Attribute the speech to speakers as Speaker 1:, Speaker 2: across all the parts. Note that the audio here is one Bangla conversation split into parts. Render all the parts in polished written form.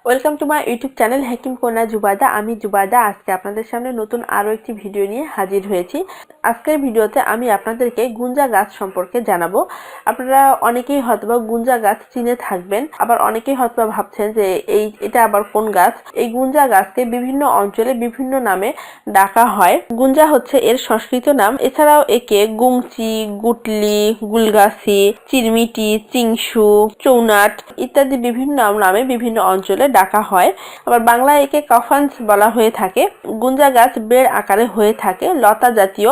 Speaker 1: Welcome to my YouTube channel Hakim কন্যা জুবাইদা। আমি জুবাইদা আজকে আপনাদের সামনে নতুন আরও একটি ভিডিও নিয়ে হাজির হয়েছি। আজকের ভিডিওতে আমি আপনাদেরকে গুঞ্জা গাছ সম্পর্কে জানাবো। আপনারা অনেকেই হয়তোবা গুঞ্জা গাছ চিনে থাকবেন, আবার অনেকেই হয়তোবা ভাবছেন যে এটা আবার কোন গাছ। এই গুঞ্জা গাছকে বিভিন্ন অঞ্চলে বিভিন্ন নামে ডাকা হয়। গুঞ্জা হচ্ছে এর সংস্কৃত নাম। এছাড়াও একে গুংচি, গুটলি, গুলগাছি, চিরমিটি, চিংসু, চৌনাট ইত্যাদি বিভিন্ন নামে বিভিন্ন অঞ্চলে ডাকা হয়। আবার বাংলায় একে কফান্স বলা হয়ে থাকে। গুঞ্জা গাছ বেড় আকারে হয়ে থাকে, লতা জাতীয়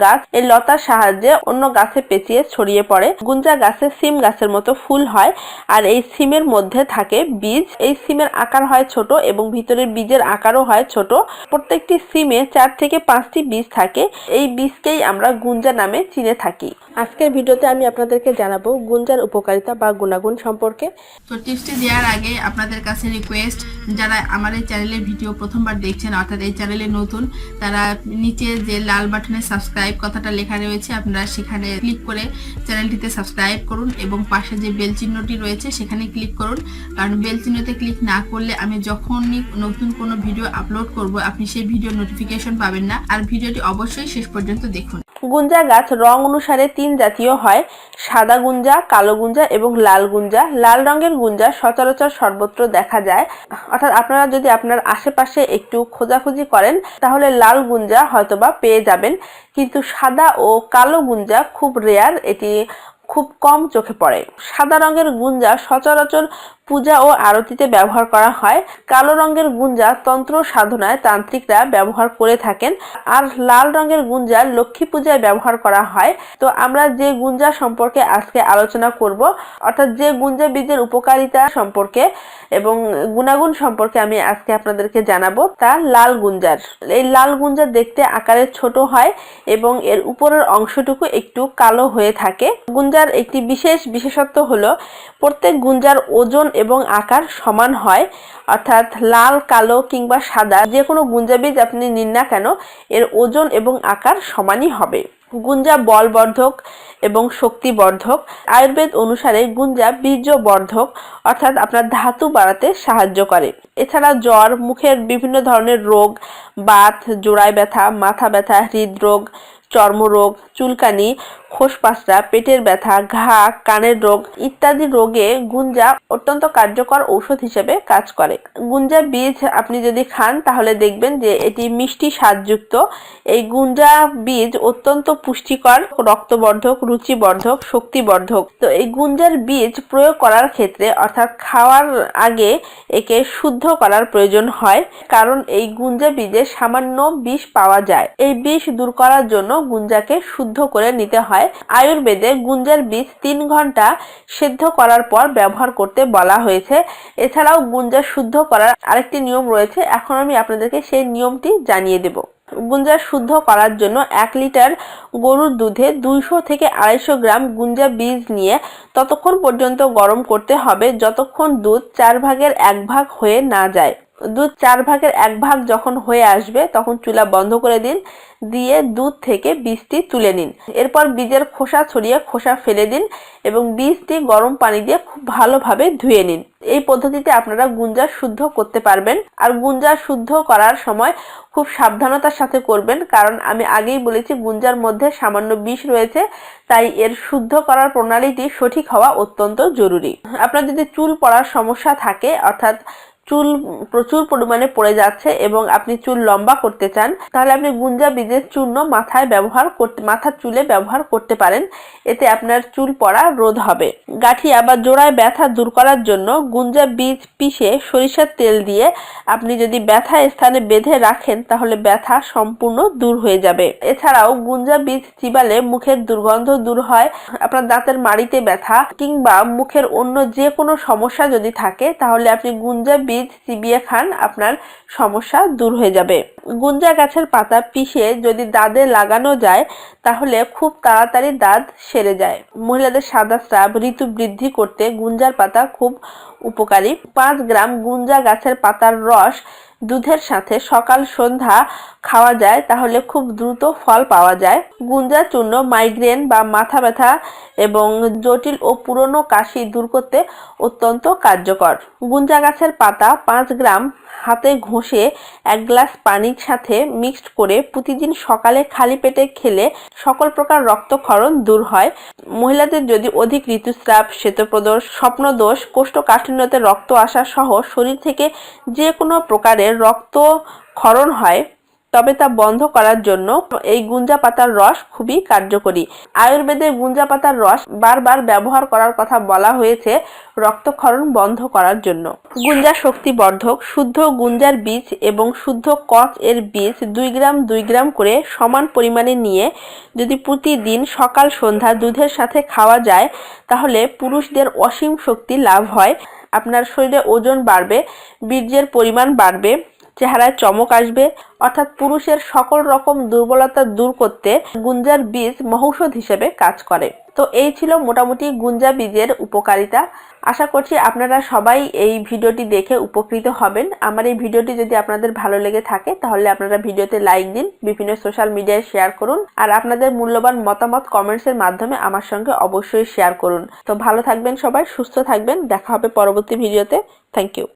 Speaker 1: গাছ। এই লতার সাহায্যে অন্য গাছে পেঁচিয়ে ছড়িয়ে পড়ে। গুঞ্জা গাছে সিম গাছের মতো ফুল হয়, আর এই সিমের মধ্যে থাকে বীজ। এই সিমের আকার হয় ছোট এবং ভিতরের বীজের আকারও হয় ছোট। প্রত্যেকটি সিমে 4 থেকে 5টি বীজ থাকে। এই বীজকেই আমরা গুঞ্জা নামে চিনে থাকি। আজকের ভিডিওতে আমি আপনাদেরকে জানাবো গুঞ্জার উপকারিতা বা গুণাগুণ সম্পর্কে।
Speaker 2: তো টিপসটি দেওয়ার আগে আপনাদের কাছে রিকোয়েস্ট, যারা আমার এই চ্যানেলের ভিডিও প্রথমবার দেখছেন অর্থাৎ এই চ্যানেলে নতুন, তারা নিচে যে লাল বাটনে সাবস্ক্রাইব কথাটা লেখা রয়েছে আপনারা সেখানে ক্লিক করে চ্যানেলটিতে সাবস্ক্রাইব করুন এবং পাশে যে বেল চিহ্নটি রয়েছে সেখানে ক্লিক করুন। কারণ বেল চিহ্নতে ক্লিক না করলে আমি যখনই নতুন কোনো ভিডিও আপলোড করব আপনি সেই ভিডিও নোটিফিকেশন পাবেন না। আর ভিডিওটি অবশ্যই শেষ পর্যন্ত দেখুন।
Speaker 1: গুঞ্জা গাছ রং অনুসারে 3 জাতীয় হয়: সাদা গুঞ্জা, কালো গুঞ্জা এবং লাল গুঞ্জা। লাল রঙের গুঞ্জা সচরাচর সর্বত্র দেখা যায়, অর্থাৎ আপনারা যদি আপনার আশেপাশে একটু খোঁজাখুঁজি করেন তাহলে লাল গুঞ্জা হয়তোবা পেয়ে যাবেন। কিন্তু সাদা ও কালো গুঞ্জা খুব রেয়ার, এটি খুব কম চোখে পড়ে। সাদা রঙের গুঞ্জা সচরাচর পূজা ও আরতিতে ব্যবহার করা হয়। কালো রঙের গুঞ্জা তন্ত্র সাধনায় তান্ত্রিকরা ব্যবহার করে থাকেন। আর লাল রঙের গুঞ্জা লক্ষ্মী পূজায় ব্যবহার করা হয়। তো আমরা যে গুঞ্জা সম্পর্কে আজকে আলোচনা করব, অর্থাৎ যে গুঞ্জা বীজের উপকারিতা সম্পর্কে এবং গুণাগুণ সম্পর্কে আমি আজকে আপনাদেরকে জানাবো, তা লাল গুঞ্জার। এই লাল গুঞ্জা দেখতে আকারে ছোট হয় এবং এর উপরের অংশটুকু একটু কালো হয়ে থাকে। গুঞ্জার একটি বিশেষত্ব হলো প্রত্যেক গুঞ্জার ওজন এবং আকার সমান হয়, অর্থাৎ লাল, কালো কিংবা সাদা যে কোনো গুঞ্জা বীজ আপনি নিন না কেন এর ওজন এবং আকার সমানই হবে। গুঞ্জা বলবর্ধক এবং শক্তিবর্ধক। আয়ুর্বেদ অনুসারে গুঞ্জা বীর্যবর্ধক, অর্থাৎ আপনার ধাতু বাড়াতে সাহায্য করে। এছাড়া জ্বর, মুখের বিভিন্ন ধরনের রোগ, বাত, জোড়ায় ব্যথা, মাথা ব্যথা, হৃদরোগ, চর্মরোগ, চুলকানি, খোসপাসরা, পেটের ব্যথা, ঘা, কানের রোগ ইত্যাদি রোগে গুঞ্জা অত্যন্ত কার্যকর ঔষধ হিসেবে কাজ করে। গুঞ্জা বীজ আপনি যদি খান তাহলে দেখবেন যে এটি মিষ্টি স্বাদযুক্ত। এই গুঞ্জা বীজ অত্যন্ত পুষ্টিকর, রক্তবর্ধক, রুচিবর্ধক, শক্তিবর্ধক। তো এই গুঞ্জার বীজ প্রয়োগ করার ক্ষেত্রে অর্থাৎ খাওয়ার আগে একে শুদ্ধ করার প্রয়োজন হয়, কারণ এই গুঞ্জা বীজে সামান্য বিষ পাওয়া যায়। এই বিষ দূর করার জন্য গুঞ্জাকে শুদ্ধ করে নিতে হয়। আয়ুর্বেদে গুঞ্জার বীজ 3 ঘন্টা সেদ্ধ করার পর ব্যবহার করতে বলা হয়েছে। এছাড়াও গুঞ্জা শুদ্ধ করার আরেকটি নিয়ম রয়েছে, এখন আমি আপনাদেরকে সেই নিয়মটি জানিয়ে দেব। গুঞ্জা শুদ্ধ করার জন্য 1 লিটার গরুর দুধে 200 থেকে 250 গ্রাম গুঞ্জা বীজ নিয়ে ততক্ষণ পর্যন্ত গরম করতে হবে যতক্ষণ দুধ 4 ভাগের 1 ভাগ হয়ে না যায়। দুধ 4 ভাগের 1 ভাগ যখন হয়ে আসবে তখন চুলা বন্ধ করে দিন, দিয়ে দুধ থেকে বীজটি তুলে নিন। এরপর বীজের খোসা ছড়িয়ে খোসা ফেলে দিন এবং বীজটি গরম পানি দিয়ে খুব ভালোভাবে ধুয়ে নিন। এই পদ্ধতিতে আপনারা গুঞ্জা শুদ্ধ করতে পারবেন। আর গুঞ্জা শুদ্ধ করার সময় খুব সাবধানতার সাথে করবেন, কারণ আমি আগেই বলেছি গুঞ্জার মধ্যে সামান্য বিষ রয়েছে, তাই এর শুদ্ধ করার প্রণালীটি সঠিক হওয়া অত্যন্ত জরুরি। আপনার যদি চুল পড়ার সমস্যা থাকে, অর্থাৎ চুল প্রচুর পরিমাণে পড়ে যাচ্ছে এবং আপনি চুল লম্বা করতে চান, তাহলে আপনি গুঞ্জা বীজের চূর্ণ মাথার চুলে ব্যবহার করতে পারেন। এতে আপনার চুল পড়া রোধ হবে। গাঁঠিয়া বা জোড়ায় ব্যথা দূর করার জন্য গুঞ্জা বীজ পিষে সরিষার তেল দিয়ে আপনি যদি ব্যথা স্থানে বেঁধে রাখেন তাহলে ব্যথা সম্পূর্ণ দূর হয়ে যাবে। এছাড়াও গুঞ্জা বীজ চিবালে মুখের দুর্গন্ধ দূর হয়। আপনার দাঁতের মাড়িতে ব্যথা কিংবা মুখের অন্য যে কোনো সমস্যা যদি থাকে তাহলে আপনি গুঞ্জা বীজ চিবিয়ে খান, আপনার সমস্যা দূর হয়ে যাবে। গুঞ্জা গাছের পাতা পিষে যদি দাঁতে লাগানো যায় তাহলে খুব তাড়াতাড়ি দাঁত সেরে যায়। মহিলাদের সাদা স্রাব, ঋতু বৃদ্ধি করতে গুঞ্জার পাতা খুব উপকারী। 5 গ্রাম গুঞ্জা গাছের পাতার রস দুধের সাথে সকাল সন্ধ্যা খাওয়া যায় তাহলে খুব দ্রুত ফল পাওয়া যায়। গুঞ্জা চূর্ণ মাইগ্রেন বা মাথা ব্যথা এবং জটিল ও পুরনো কাশি দূর করতে অত্যন্ত কার্যকর। গুঞ্জা গাছের পাতা 5 গ্রাম হাতে ঘষে 1 গ্লাস পানির সাথে মিক্সড করে প্রতিদিন সকালে খালি পেটে খেলে সকল প্রকার রক্তক্ষরণ দূর হয়। মহিলাদের যদি অধিক ঋতুস্রাব, শ্বেতপ্রদোষ, স্বপ্নদোষ, কোষ্ঠকাঠিন্যতে রক্ত আসা সহ শরীর থেকে যে কোনো প্রকারের রক্তক্ষরণ হয় তবে তা বন্ধ করার জন্য এই গুঞ্জা পাতার রস খুবই কার্যকরী। আয়ুর্বেদে গুঞ্জা পাতার রস বারবার ব্যবহার করার কথা বলা হয়েছে রক্তক্ষরণ বন্ধ করার জন্য। গুঞ্জা শক্তিবর্ধক। শুদ্ধ গুঞ্জার বীজ এবং শুদ্ধ কচ এর বীজ 2 গ্রাম 2 গ্রাম করে সমান পরিমাণে নিয়ে যদি প্রতিদিন সকাল সন্ধ্যা দুধের সাথে খাওয়া যায় তাহলে পুরুষদের অসীম শক্তি লাভ হয়। আপনার শরীরে ওজন বাড়বে, বীর্যের পরিমাণ বাড়বে, চেহারায় চমক আসবে, অর্থাৎ পুরুষের সকল রকম দুর্বলতা দূর করতে গুঞ্জার বীজ মহৌষধ হিসেবে কাজ করে। তো এই ছিল মোটামুটি গুঞ্জা বীজের উপকারিতা। আশা করছি আপনারা সবাই এই ভিডিওটি দেখে উপকৃত হবেন। আমার এই ভিডিওটি যদি আপনাদের ভালো লেগে থাকে তাহলে আপনারা ভিডিওতে লাইক দিন, বিভিন্ন সোশ্যাল মিডিয়ায় শেয়ার করুন, আর আপনাদের মূল্যবান মতামত কমেন্টসের মাধ্যমে আমার সঙ্গে অবশ্যই শেয়ার করুন। তো ভালো থাকবেন সবাই, সুস্থ থাকবেন, দেখা হবে পরবর্তী ভিডিওতে। Thank you.